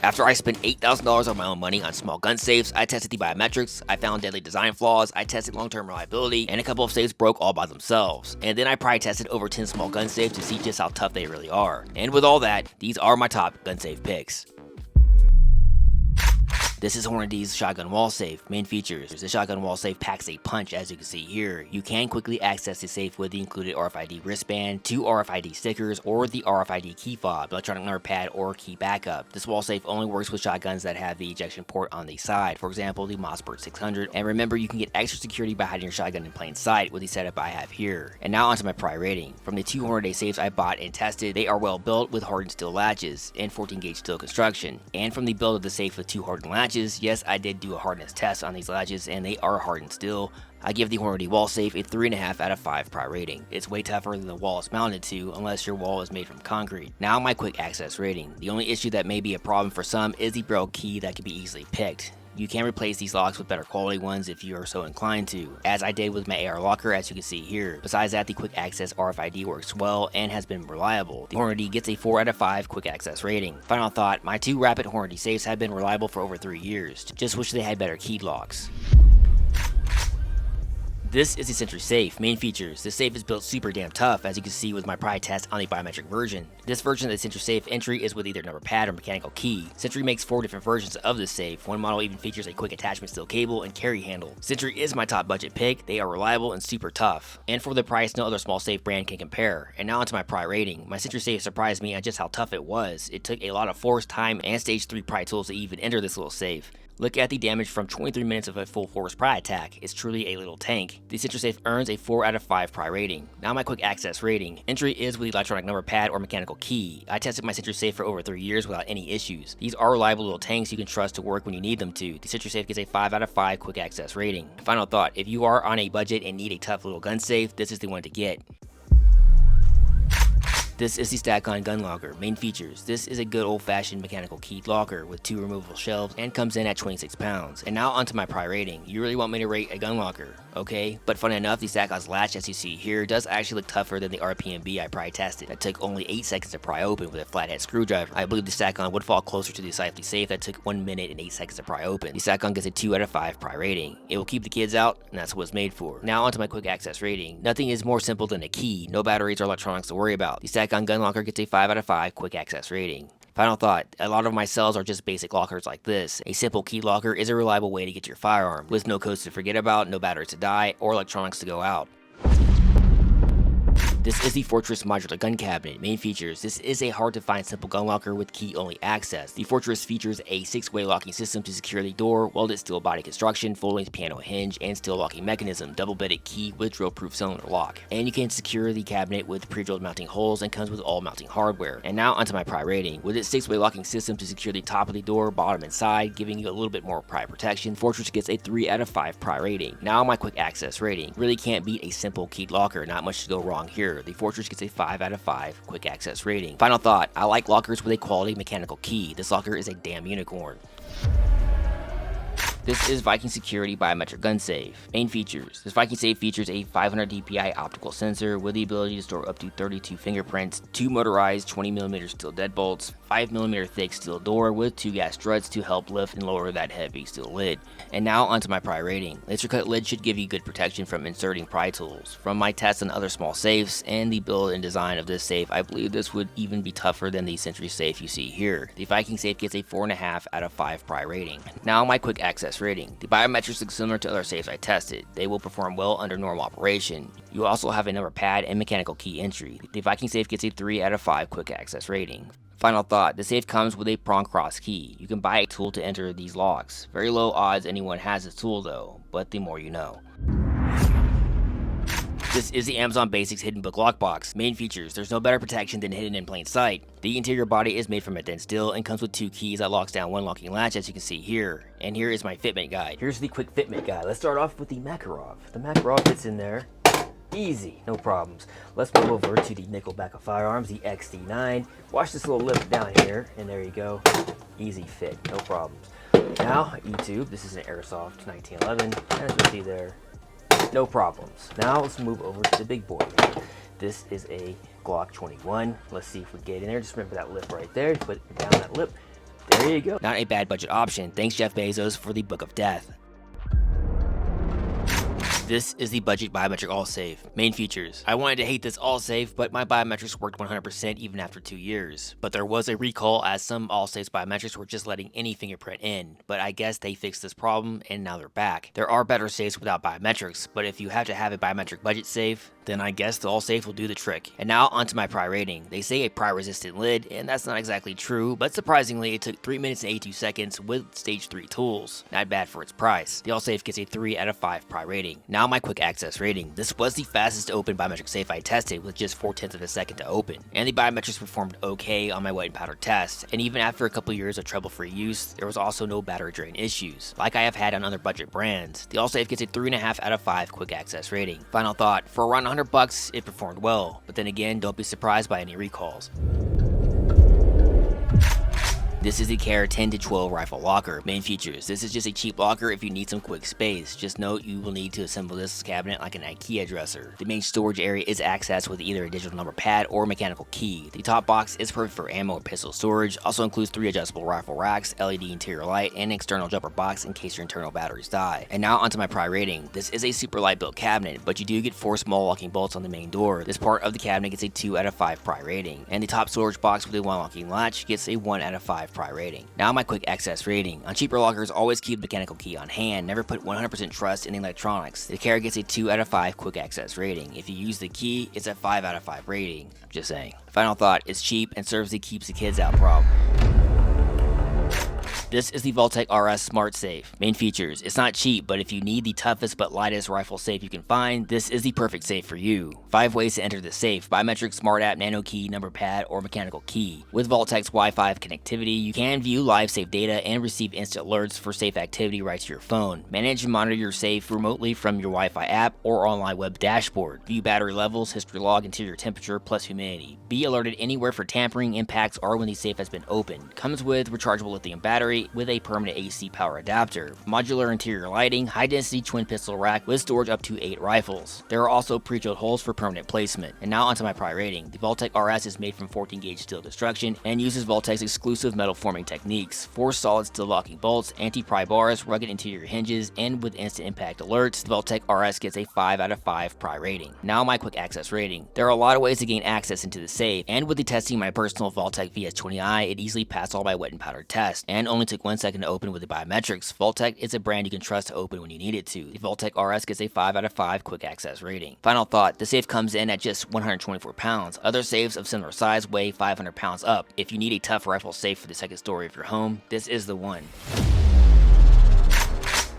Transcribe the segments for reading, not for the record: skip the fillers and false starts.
After I spent $8,000 of my own money on small gun safes, I tested the biometrics, I found deadly design flaws, I tested long-term reliability, and a couple of safes broke all by themselves. And then I probably tested over 10 small gun safes to see just how tough they really are. And with all that, these are my top gun safe picks. This is Hornady's shotgun wall safe. Main features: the shotgun wall safe packs a punch, as you can see here. You can quickly access the safe with the included RFID wristband, 2 RFID stickers, or the RFID key fob, electronic number pad, or key backup. This wall safe only works with shotguns that have the ejection port on the side, for example the Mossberg 600. And remember, you can get extra security by hiding your shotgun in plain sight with the setup I have here. And now onto my prior rating. From the 2 Hornady safes I bought and tested, they are well built with hardened steel latches and 14 gauge steel construction. And from the build of the safe with 2 hardened latches, yes, I did do a hardness test on these latches and they are hardened steel. I give the Hornady wall safe a 3.5 out of 5 prior rating. It's way tougher than the wall it's mounted to, unless your wall is made from concrete. Now my quick access rating. The only issue that may be a problem for some is the barrel key that can be easily picked. You can replace these locks with better quality ones if you are so inclined to, as I did with my AR locker, as you can see here. Besides that, the quick access RFID works well and has been reliable. The Hornady gets a 4 out of 5 quick access rating. Final thought: my 2 rapid Hornady safes have been reliable for over 3 years. Just wish they had better keyed locks. This is the Sentry Safe. Main features: this safe is built super damn tough, as you can see with my prior test on the biometric version. This version of the Sentry Safe entry is with either number pad or mechanical key. Sentry makes 4 different versions of this safe. One model even features a quick attachment steel cable and carry handle. Sentry is my top budget pick. They are reliable and super tough. And for the price, no other small safe brand can compare. And now onto my prior rating. My Sentry Safe surprised me on just how tough it was. It took a lot of force, time, and stage 3 pry tools to even enter this little safe. Look at the damage from 23 minutes of a full force pry attack. It's truly a little tank. The Sentry Safe earns a 4 out of 5 pry rating. Now my quick access rating. Entry is with the electronic number pad or mechanical key. I tested my Sentry Safe for over 3 years without any issues. These are reliable little tanks you can trust to work when you need them to. The Sentry Safe gets a 5 out of 5 quick access rating. Final thought: if you are on a budget and need a tough little gun safe, this is the one to get. This is the Stack-On gun locker. Main features: this is a good old-fashioned mechanical keyed locker with 2 removable shelves and comes in at 26 pounds. And now onto my prior rating. You really want me to rate a gun locker, okay? But fun enough, the Stack-On's latch, as you see here, does actually look tougher than the RPMB I pry tested. That took only 8 seconds to pry open with a flathead screwdriver. I believe the Stack-On would fall closer to the Safely Safe that took 1 minute and 8 seconds to pry open. The Stack-On gets a 2 out of 5 pry rating. It will keep the kids out, and that's what it's made for. Now onto my quick access rating. Nothing is more simple than a key. No batteries or electronics to worry about. The Stack-On gun locker gets a 5 out of 5 quick access rating. Final thought: a lot of my cells are just basic lockers like this. A simple key locker is a reliable way to get your firearm, with no codes to forget about, no batteries to die, or electronics to go out. This is the Fortress modular gun cabinet. Main features: this is a hard to find simple gun locker with key only access. The Fortress features a 6-way locking system to secure the door, welded steel body construction, full-length piano hinge, and steel locking mechanism, double-bedded key with drill-proof cylinder lock. And you can secure the cabinet with pre-drilled mounting holes and comes with all mounting hardware. And now onto my pry rating. With its 6-way locking system to secure the top of the door, bottom, and side, giving you a little bit more pry protection, Fortress gets a 3 out of 5 pry rating. Now my quick access rating. Really can't beat a simple keyed locker, not much to go wrong here. The Fortress gets a 5 out of 5 quick access rating. Final thought: I like lockers with a quality mechanical key. This locker is a damn unicorn. This is Viking Security Biometric Gun Safe. Main features: this Viking Safe features a 500 dpi optical sensor with the ability to store up to 32 fingerprints, 2 motorized 20mm steel deadbolts, 5mm thick steel door with 2 gas struts to help lift and lower that heavy steel lid. And now onto my pry rating. Laser cut lid should give you good protection from inserting pry tools. From my tests on other small safes and the build and design of this safe, I believe this would even be tougher than the Sentry Safe you see here. The Viking Safe gets a 4.5 out of 5 pry rating. Now my quick access rating. The biometrics look similar to other safes I tested. They will perform well under normal operation. You also have a number pad and mechanical key entry. The Viking Safe gets a 3 out of 5 quick access rating. Final thought: the safe comes with a prong cross key. You can buy a tool to enter these locks. Very low odds anyone has this tool though, but the more you know. This is the Amazon Basics Hidden Book Lockbox. Main features: there's no better protection than hidden in plain sight. The interior body is made from a dense steel and comes with 2 keys that locks down 1 locking latch, as you can see here. And here is my fitment guide. Here's the quick fitment guide. Let's start off with the Makarov. The Makarov fits in there easy, no problems. Let's move over to the Nickelback of firearms, the XD9. Watch this little lip down here, and there you go. Easy fit, no problems. Now, E-tube. This is an Airsoft 1911, as you see there. No problems. Now let's move over to the big boy. This is a Glock 21. Let's see if we get in there. Just remember that lip right there. Put down that lip. There you go. Not a bad budget option. Thanks Jeff Bezos for the Book of Death. This is the budget biometric all safe. Main features. I wanted to hate this all safe, but my biometrics worked 100% even after 2 years. But there was a recall as some all safes biometrics were just letting any fingerprint in. But I guess they fixed this problem and now they're back. There are better safes without biometrics, but if you have to have a biometric budget safe, then I guess the all safe will do the trick. And now onto my pry rating. They say a pry resistant lid, and that's not exactly true, but surprisingly it took 3 minutes and 82 seconds with stage 3 tools. Not bad for its price. The all safe gets a 3 out of 5 pry rating. Now my quick access rating. This was the fastest to open biometric safe I tested with just 0.4 of a second to open. And the biometrics performed okay on my wet and powder test. And even after a couple years of trouble-free use, there was also no battery drain issues, like I have had on other budget brands. The all safe gets a 3.5 out of 5 quick access rating. Final thought, for around $100, it performed well. But then again, don't be surprised by any recalls. This is the Care 10 to 12 rifle locker. Main features. This is just a cheap locker if you need some quick space. Just note you will need to assemble this cabinet like an IKEA dresser. The main storage area is accessed with either a digital number pad or mechanical key. The top box is perfect for ammo or pistol storage. Also includes 3 adjustable rifle racks, LED interior light, and an external jumper box in case your internal batteries die. And now onto my pry rating. This is a super light built cabinet, but you do get 4 small locking bolts on the main door. This part of the cabinet gets a 2 out of 5 pry rating. And the top storage box with a 1 locking latch gets a 1 out of 5 pry rating. Now my quick access rating. On cheaper lockers, always keep the mechanical key on hand. Never put 100% trust in electronics. The Care gets a 2 out of 5 quick access rating. If you use the key, it's a 5 out of 5 rating. Just saying. Final thought, it's cheap and serves the keeps the kids out problem. This is the Vaultek RS Smart Safe. Main features. It's not cheap, but if you need the toughest but lightest rifle safe you can find, this is the perfect safe for you. 5 ways to enter the safe: biometric, smart app, nano key, number pad, or mechanical key. With Vaultek's Wi-Fi connectivity, you can view live safe data and receive instant alerts for safe activity right to your phone. Manage and monitor your safe remotely from your Wi-Fi app or online web dashboard. View battery levels, history log, interior temperature, plus humidity. Be alerted anywhere for tampering, impacts, or when the safe has been opened. Comes with rechargeable lithium battery with a permanent AC power adapter, modular interior lighting, high density twin pistol rack with storage up to 8 rifles. There are also pre-drilled holes for permanent placement. And now onto my pry rating. The Vaultek RS is made from 14 gauge steel destruction and uses Vaultek's exclusive metal forming techniques, 4 solid steel locking bolts, anti-pry bars, rugged interior hinges, and with instant impact alerts, the Vaultek RS gets a 5 out of 5 pry rating. Now my quick access rating. There are a lot of ways to gain access into the safe, and with the testing my personal Vaultek VS20i, it easily passed all my wet and powder tests, and only took 1 second to open with the biometrics. Vaultek is a brand you can trust to open when you need it to. The Vaultek RS gets a 5 out of 5 quick access rating. Final thought, the safe comes in at just 124 pounds. Other safes of similar size weigh 500 pounds up. If you need a tough rifle safe for the second story of your home, this is the one.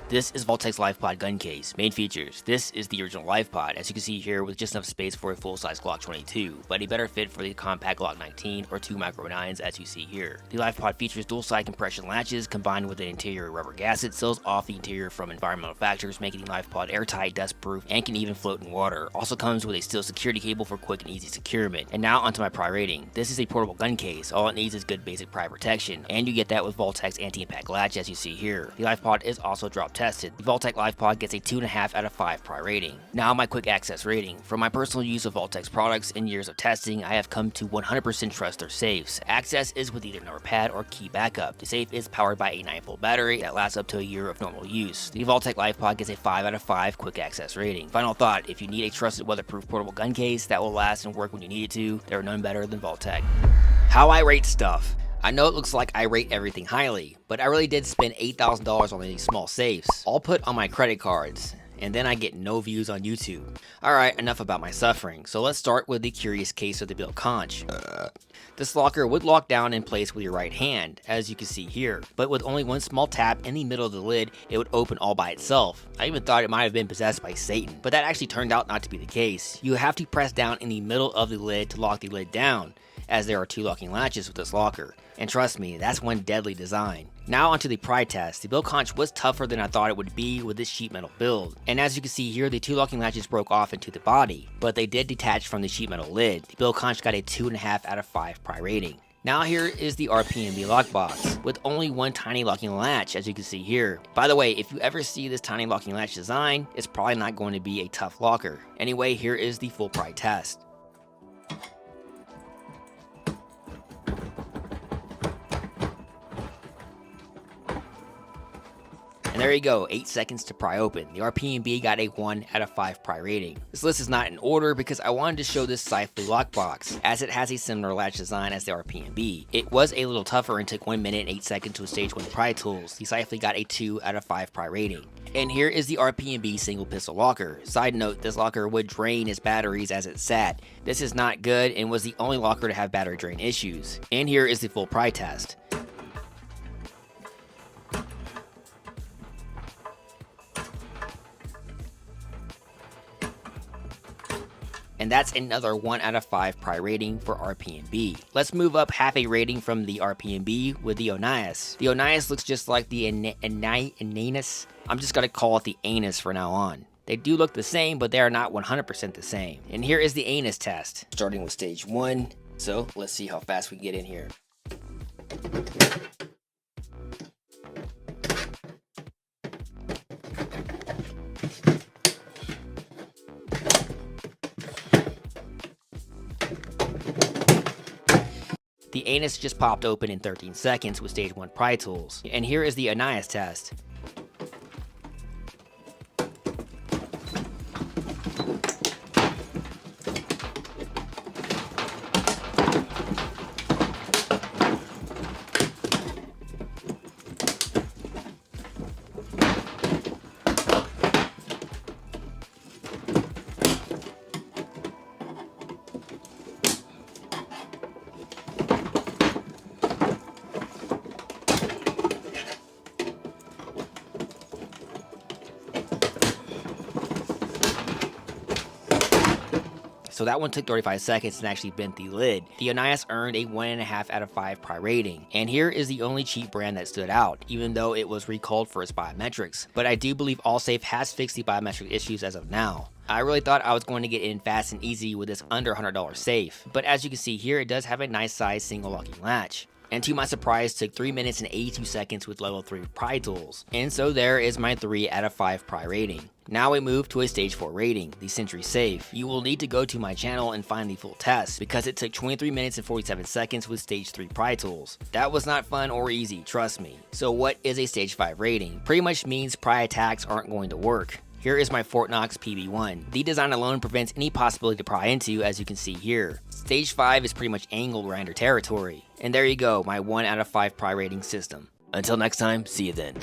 This is Vaultek's Lifepod gun case. Main features. This is the original Lifepod, as you can see here, with just enough space for a full-size Glock 22, but a better fit for the compact Glock 19 or 2 Micro 9s as you see here. The Lifepod features dual-side compression latches combined with an interior rubber gasket seals off the interior from environmental factors, making the Lifepod airtight, dust-proof, and can even float in water. Also comes with a steel security cable for quick and easy securement. And now onto my pry rating. This is a portable gun case. All it needs is good basic pry protection, and you get that with Vaultek's anti-impact latch as you see here. The Lifepod is also drop tested. The Vaultek Lifepod gets a 2.5 out of 5 pry rating. Now my quick access rating. From my personal use of Vaultek's products and years of testing, I have come to 100% trust their safes. Access is with either number pad or key backup. The safe is powered by a 9-volt battery that lasts up to a year of normal use. The Vaultek Lifepod gets a 5 out of 5 quick access rating. Final thought, if you need a trusted weatherproof portable gun case that will last and work when you need it to, there are none better than Vaultek. How I rate stuff. I know it looks like I rate everything highly, but I really did spend $8,000 on these small safes, all put on my credit cards, and then I get no views on YouTube. Alright, enough about my suffering, so let's start with the curious case of the Bill Conch. This locker would lock down in place with your right hand, as you can see here, but with only one small tap in the middle of the lid, it would open all by itself. I even thought it might have been possessed by Satan, but that actually turned out not to be the case. You have to press down in the middle of the lid to lock the lid down, as there are 2 locking latches with this locker. And trust me, that's one deadly design. Now onto the pry test. The Bill Conch was tougher than I thought it would be with this sheet metal build. And as you can see here, the 2 locking latches broke off into the body, but they did detach from the sheet metal lid. The Bill Conch got a 2.5 out of 5 pry rating. Now here is the RPMB lockbox, with only one tiny locking latch, as you can see here. By the way, if you ever see this tiny locking latch design, it's probably not going to be a tough locker. Anyway, here is the full pry test. And there you go, 8 seconds to pry open. The RPMB got a 1 out of 5 pry rating. This list is not in order because I wanted to show this Safely lockbox, as it has a similar latch design as the RPMB. It was a little tougher and took 1 minute and 8 seconds with stage 1 pry tools. The Safely got a 2 out of 5 pry rating. And here is the RPMB single pistol locker. Side note, this locker would drain its batteries as it sat. This is not good and was the only locker to have battery drain issues. And here is the full pry test. And that's another 1 out of 5 pry rating for RPMB. Let's move up half a rating from the RPMB with the Onias. The Onias looks just like the Ananus. I'm just gonna call it the Anus from now on. They do look the same, but they are not 100% the same. And here is the Anus test, starting with stage 1. So let's see how fast we can get in here. The anus just popped open in 13 seconds with stage 1 pry tools. And here is the Onias test. So that one took 35 seconds and actually bent the lid. The Onias earned a 1.5 out of 5 pry rating. And here is the only cheap brand that stood out, even though it was recalled for its biometrics. But I do believe AllSafe has fixed the biometric issues as of now. I really thought I was going to get in fast and easy with this under $100 safe. But as you can see here, it does have a nice size single locking latch. And to my surprise, took 3 minutes and 82 seconds with level 3 pry tools. And so there is my 3 out of 5 pry rating. Now we move to a stage 4 rating, the Sentry Safe. You will need to go to my channel and find the full test, because it took 23 minutes and 47 seconds with stage 3 pry tools. That was not fun or easy, trust me. So what is a stage 5 rating? Pretty much means pry attacks aren't going to work. Here is my Fort Knox PB1. The design alone prevents any possibility to pry into, as you can see here. Stage 5 is pretty much angled right under territory. And there you go, my 1 out of 5 pry rating system. Until next time, see you then.